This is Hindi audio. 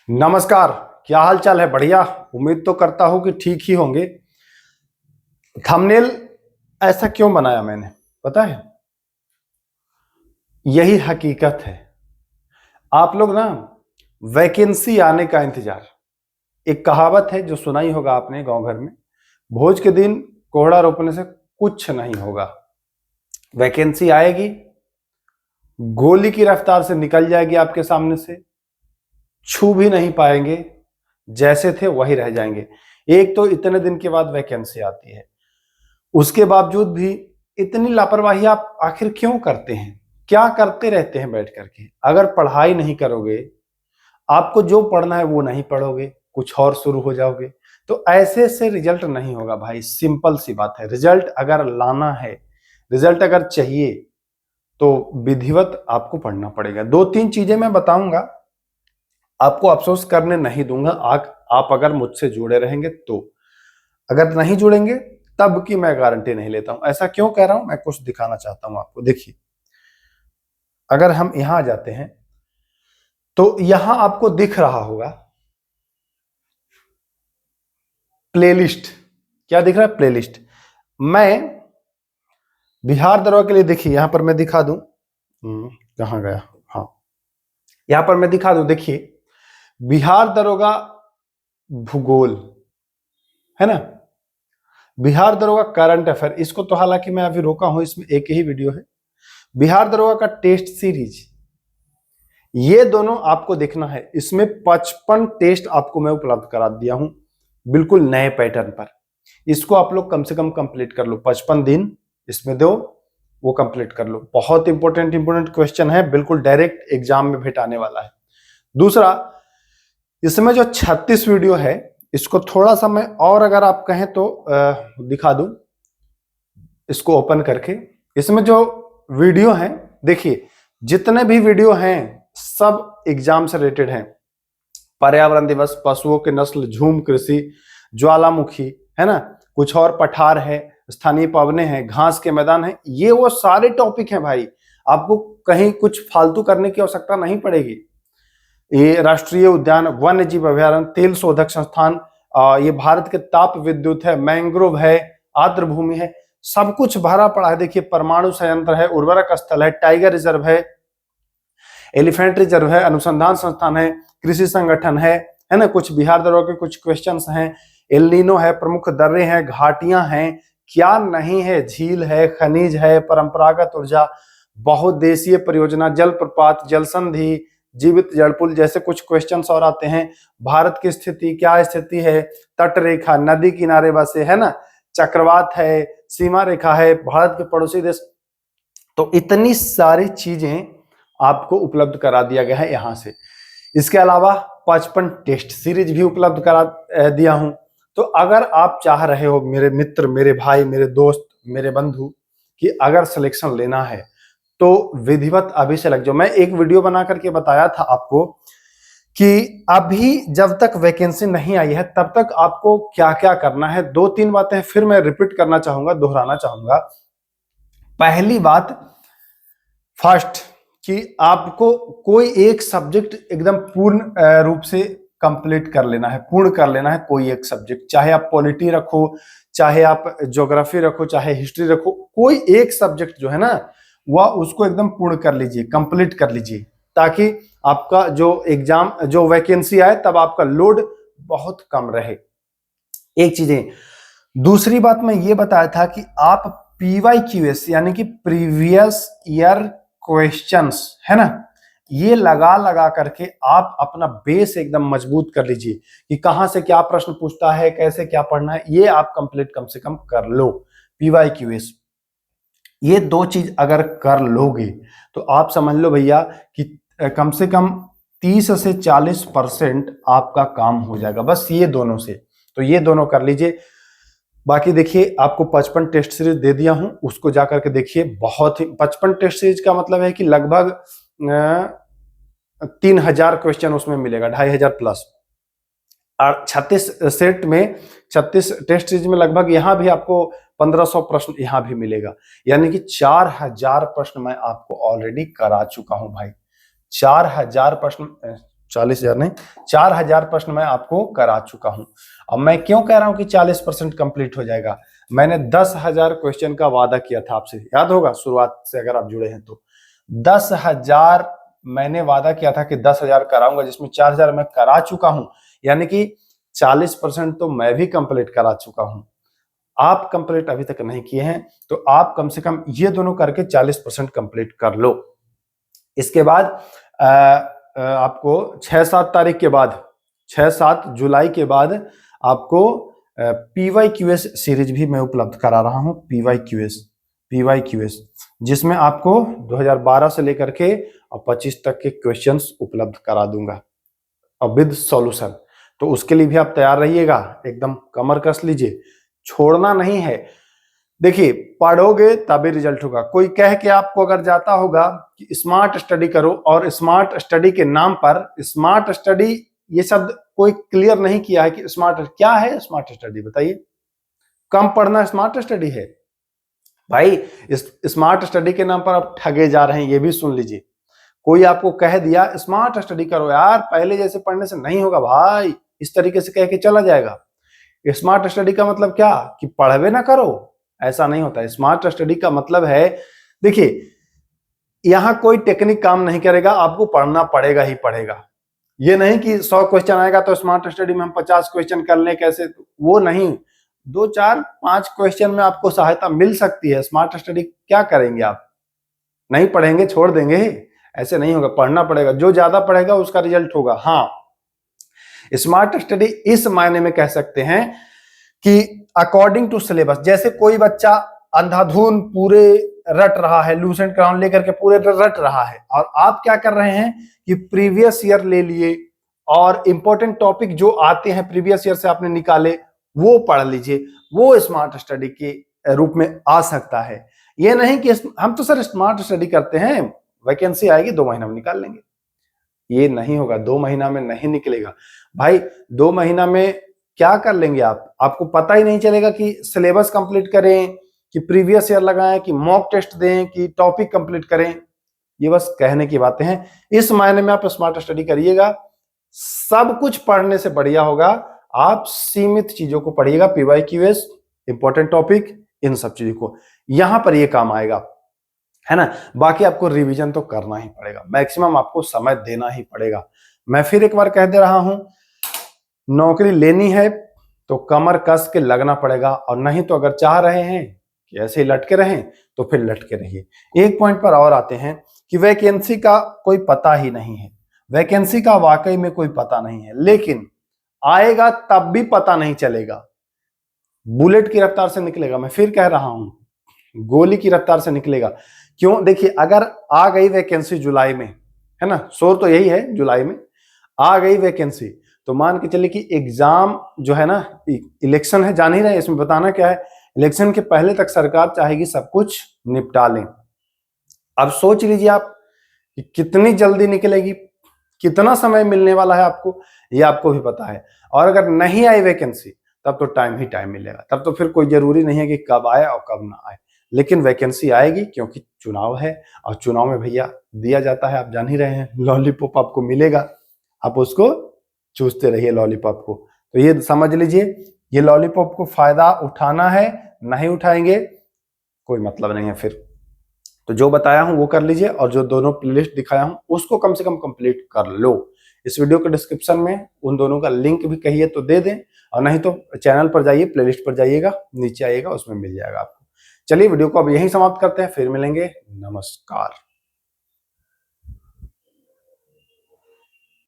नमस्कार। क्या हाल चाल है? बढ़िया। उम्मीद तो करता हूं कि ठीक ही होंगे। थंबनेल ऐसा क्यों बनाया मैंने पता है? यही हकीकत है। आप लोग ना वैकेंसी आने का इंतजार। एक कहावत है जो सुना ही होगा आपने गांव घर में, भोज के दिन कोहड़ा रोपने से कुछ नहीं होगा। वैकेंसी आएगी, गोली की रफ्तार से निकल जाएगी आपके सामने से, छू भी नहीं पाएंगे, जैसे थे वही रह जाएंगे। एक तो इतने दिन के बाद वैकेंसी आती है, उसके बावजूद भी इतनी लापरवाही आप आखिर क्यों करते हैं? क्या करते रहते हैं बैठ करके? अगर पढ़ाई नहीं करोगे, आपको जो पढ़ना है वो नहीं पढ़ोगे, कुछ और शुरू हो जाओगे, तो ऐसे से रिजल्ट नहीं होगा भाई। सिंपल सी बात है। रिजल्ट अगर लाना है, रिजल्ट अगर चाहिए, तो विधिवत आपको पढ़ना पड़ेगा। दो तीन चीजें मैं बताऊंगा, आपको अफसोस करने नहीं दूंगा। आप अगर मुझसे जुड़े रहेंगे तो, अगर नहीं जुड़ेंगे तब की मैं गारंटी नहीं लेता हूं। ऐसा क्यों कह रहा हूं? मैं कुछ दिखाना चाहता हूं आपको। देखिए, अगर हम यहां आ जाते हैं तो यहां आपको दिख रहा होगा प्लेलिस्ट। क्या दिख रहा है? प्लेलिस्ट। मैं बिहार दरोगा के लिए, देखिए यहां पर मैं दिखा दूं। कहां गया? हाँ, यहां पर मैं दिखा दूं। देखिए, बिहार दरोगा भूगोल है ना, बिहार दरोगा करंट अफेयर। इसको तो हालांकि मैं अभी रोका हूं, इसमें एक ही वीडियो है। बिहार दरोगा का टेस्ट सीरीज, ये दोनों आपको देखना है। इसमें 55 टेस्ट आपको मैं उपलब्ध करा दिया हूं, बिल्कुल नए पैटर्न पर। इसको आप लोग कम से कम कंप्लीट कर लो। 55 दिन इसमें दो, वो कंप्लीट कर लो। बहुत इंपोर्टेंट क्वेश्चन है, बिल्कुल डायरेक्ट एग्जाम में भेटाने वाला है। दूसरा, इसमें जो 36 वीडियो है, इसको थोड़ा सा मैं और अगर आप कहें तो दिखा दूं इसको ओपन करके। इसमें जो वीडियो हैं, देखिए जितने भी वीडियो हैं सब एग्जाम से रिलेटेड हैं। पर्यावरण दिवस, पशुओं की नस्ल, झूम कृषि, ज्वालामुखी है ना, कुछ और पठार है, स्थानीय पवने हैं, घास के मैदान है। ये वो सारे टॉपिक हैं भाई। आपको कहीं कुछ फालतू करने की आवश्यकता नहीं पड़ेगी। ये राष्ट्रीय उद्यान, वन्य जीव अभ्यारण्य, तेल शोधक संस्थान, ये भारत के ताप विद्युत है, मैंग्रोव है, आर्द्र भूमि है, सब कुछ भरा पड़ा है। देखिए, परमाणु संयंत्र है, उर्वरक स्थल है, टाइगर रिजर्व है, एलिफेंट रिजर्व है, अनुसंधान संस्थान है, कृषि संगठन है ना। कुछ बिहार दरोगा के कुछ क्वेश्चंस हैं। एल नीनो है, प्रमुख दर्रे हैं, घाटियां हैं, क्या नहीं है, झील है, खनिज है, परंपरागत ऊर्जा, बहुउद्देशीय परियोजना, जल प्रपात, जल संधि, जीवित जलपुल जैसे कुछ क्वेश्चंस और आते हैं। भारत की स्थिति, क्या स्थिति है, तट रेखा, नदी किनारे बसे है ना, चक्रवात है, सीमा रेखा है, भारत के पड़ोसी देश। तो इतनी सारी चीजें आपको उपलब्ध करा दिया गया है यहां से। इसके अलावा 55 टेस्ट सीरीज भी उपलब्ध करा दिया हूं। तो अगर आप चाह रहे हो, मेरे मित्र, मेरे भाई, मेरे दोस्त, मेरे बंधु, कि अगर सिलेक्शन लेना है तो विधिवत अभी से लग जाओ। मैं एक वीडियो बना करके बताया था आपको कि अभी जब तक वैकेंसी नहीं आई है तब तक आपको क्या क्या करना है। दो तीन बातें फिर मैं रिपीट करना चाहूंगा, दोहराना चाहूंगा। पहली बात, फर्स्ट, कि आपको कोई एक सब्जेक्ट एकदम पूर्ण रूप से कंप्लीट कर लेना है, पूर्ण कर लेना है कोई एक सब्जेक्ट। चाहे आप पॉलिटी रखो, चाहे आप ज्योग्राफी रखो, चाहे हिस्ट्री रखो, कोई एक सब्जेक्ट जो है ना, वह उसको एकदम पूर्ण कर लीजिए, कंप्लीट कर लीजिए, ताकि आपका जो एग्जाम, जो वैकेंसी आए तब आपका लोड बहुत कम रहे। एक चीज है। दूसरी बात मैं ये बताया था कि आप PYQS यानी कि प्रीवियस ईयर क्वेश्चंस है ना, ये लगा लगा करके आप अपना बेस एकदम मजबूत कर लीजिए कि कहां से क्या प्रश्न पूछता है, कैसे क्या पढ़ना है, ये आप कंप्लीट कम से कम कर लो। PYQS, ये दो चीज अगर कर लोगे तो आप समझ लो भैया कि कम से कम 30 से 40% आपका काम हो जाएगा, बस ये दोनों से। तो ये दोनों कर लीजिए। बाकी देखिए, आपको 55 टेस्ट सीरीज दे दिया हूं, उसको जाकर के देखिए। बहुत ही 55 टेस्ट सीरीज का मतलब है कि लगभग 3000 क्वेश्चन उसमें मिलेगा, 2500 प्लस। और 36 सेट में, 36 टेस्ट सीरीज में लगभग यहाँ भी आपको 1500 प्रश्न यहाँ भी मिलेगा। यानी कि 4000 प्रश्न मैं आपको ऑलरेडी करा चुका हूं भाई। 4000 प्रश्न 40,000 नहीं, 4,000 प्रश्न मैं आपको करा चुका हूं। अब मैं क्यों कह रहा हूं कि 40% कंप्लीट हो जाएगा? मैंने 10,000 क्वेश्चन का वादा किया था आपसे, याद होगा शुरुआत से अगर आप जुड़े हैं तो। 10,000 मैंने वादा किया था कि 10,000 कराऊंगा, जिसमें 4,000 मैं करा चुका हूं, यानी कि 40% तो मैं भी कंप्लीट करा चुका हूं। आप कंप्लीट अभी तक नहीं किए हैं तो आप कम से कम ये दोनों करके 40% कंप्लीट कर लो। इसके बाद आपको 6-7 तारीख के बाद, 6-7 जुलाई के बाद आपको PYQS सीरीज भी मैं उपलब्ध करा रहा हूं। PYQS जिसमें आपको 2012 से लेकर के और 25 तक के क्वेश्चंस उपलब्ध करा दूंगा और विद सॉल्यूशन। तो उसके लिए भी आप तैयार रहिएगा, एकदम कमर कस लीजिए, छोड़ना नहीं है। देखिए, पढ़ोगे तभी रिजल्ट होगा। कोई कह के आपको अगर जाता होगा कि स्मार्ट स्टडी करो, और स्मार्ट स्टडी के नाम पर, स्मार्ट स्टडी ये शब्द कोई क्लियर नहीं किया है कि स्मार्ट क्या है। स्मार्ट स्टडी बताइए, कम पढ़ना स्मार्ट स्टडी है? भाई स्मार्ट स्टडी के नाम पर आप ठगे जा रहे हैं, ये भी सुन लीजिए। कोई आपको कह दिया स्मार्ट स्टडी करो, यार पहले जैसे पढ़ने से नहीं होगा भाई, इस तरीके से कह के चला जाएगा। स्मार्ट स्टडी का मतलब क्या कि पढ़वे ना करो, ऐसा नहीं होता है। स्मार्ट स्टडी का मतलब है, देखिए यहां कोई टेक्निक काम नहीं करेगा, आपको पढ़ना पड़ेगा ही पड़ेगा। ये नहीं कि 100 क्वेश्चन आएगा तो स्मार्ट स्टडी में हम 50 क्वेश्चन कर लें, कैसे, वो नहीं। 2, 4, 5 क्वेश्चन में आपको सहायता मिल सकती है। स्मार्ट स्टडी क्या करेंगे आप? नहीं पढ़ेंगे, छोड़ देंगे? ऐसे नहीं होगा, पढ़ना पड़ेगा। जो ज्यादा पढ़ेगा उसका रिजल्ट होगा। हाँ, स्मार्ट स्टडी इस मायने में कह सकते हैं कि अकॉर्डिंग टू सिलेबस। जैसे कोई बच्चा अंधाधुन पूरे रट रहा है, लूसेंट क्राउन लेकर के पूरे रट रहा है, और आप क्या कर रहे हैं कि प्रीवियस ईयर ले लिए और इंपॉर्टेंट टॉपिक जो आते हैं प्रीवियस ईयर से आपने निकाले वो पढ़ लीजिए। वो स्मार्ट स्टडी के रूप में आ सकता है। ये नहीं कि हम तो सर स्मार्ट स्टडी करते हैं, वैकेंसी आएगी 2 महीना में निकाल लेंगे। ये नहीं होगा, 2 महीना में नहीं निकलेगा भाई। 2 महीना में क्या कर लेंगे आप? आपको पता ही नहीं चलेगा कि सिलेबस कंप्लीट करें, कि प्रीवियस ईयर लगाएं, कि मॉक टेस्ट दें, कि टॉपिक कंप्लीट करें। ये बस कहने की बातें हैं। इस मायने में आप स्मार्ट स्टडी करिएगा, सब कुछ पढ़ने से बढ़िया होगा आप सीमित चीजों को पढ़िएगा। PYQS, इंपॉर्टेंट टॉपिक, इन सब चीजों को, यहां पर ये काम आएगा, है ना। बाकी आपको रिवीजन तो करना ही पड़ेगा, मैक्सिमम आपको समय देना ही पड़ेगा। मैं फिर एक बार कह दे रहा हूं, नौकरी लेनी है तो कमर कस के लगना पड़ेगा, और नहीं तो अगर चाह रहे हैं कि ऐसे ही लटके रहें तो फिर लटके रहिए। एक पॉइंट पर और आते हैं कि वैकेंसी का कोई पता ही नहीं है। वैकेंसी का वाकई में कोई पता नहीं है, लेकिन आएगा तब भी पता नहीं चलेगा। बुलेट की रफ्तार से निकलेगा, मैं फिर कह रहा हूं, गोली की रफ्तार से निकलेगा। क्यों? देखिए, अगर आ गई वैकेंसी जुलाई में, है ना, शोर तो यही है, जुलाई में आ गई वैकेंसी, तो मान के चलिए कि एग्जाम जो है ना, इलेक्शन है, जान ही रहे, इसमें बताना क्या है, इलेक्शन के पहले तक सरकार चाहेगी सब कुछ निपटा लें। अब सोच लीजिए आप कि कितनी जल्दी निकलेगी, कितना समय मिलने वाला है आपको, ये आपको भी पता है। और अगर नहीं आई वैकेंसी तब तो टाइम ही टाइम मिलेगा, तब तो फिर कोई जरूरी नहीं है कि कब आए और कब ना आए, लेकिन वैकेंसी आएगी, क्योंकि चुनाव है, और चुनाव में भैया दिया जाता है, आप जान ही रहे हैं, लॉलीपॉप आपको मिलेगा, आप उसको चूसते रहिए लॉलीपॉप को। तो ये समझ लीजिए, ये लॉलीपॉप को फायदा उठाना है, नहीं उठाएंगे कोई मतलब नहीं है फिर। तो जो बताया हूं वो कर लीजिए, और जो दोनों प्लेलिस्ट दिखाया हूं उसको कम से कम कंप्लीट कर लो। इस वीडियो के डिस्क्रिप्शन में उन दोनों का लिंक भी कहिए तो दे दें, और नहीं तो चैनल पर जाइए, प्लेलिस्ट पर जाइएगा, नीचे आइएगा, उसमें मिल जाएगा आपको। चलिए वीडियो को अब यहीं समाप्त करते हैं, फिर मिलेंगे, नमस्कार।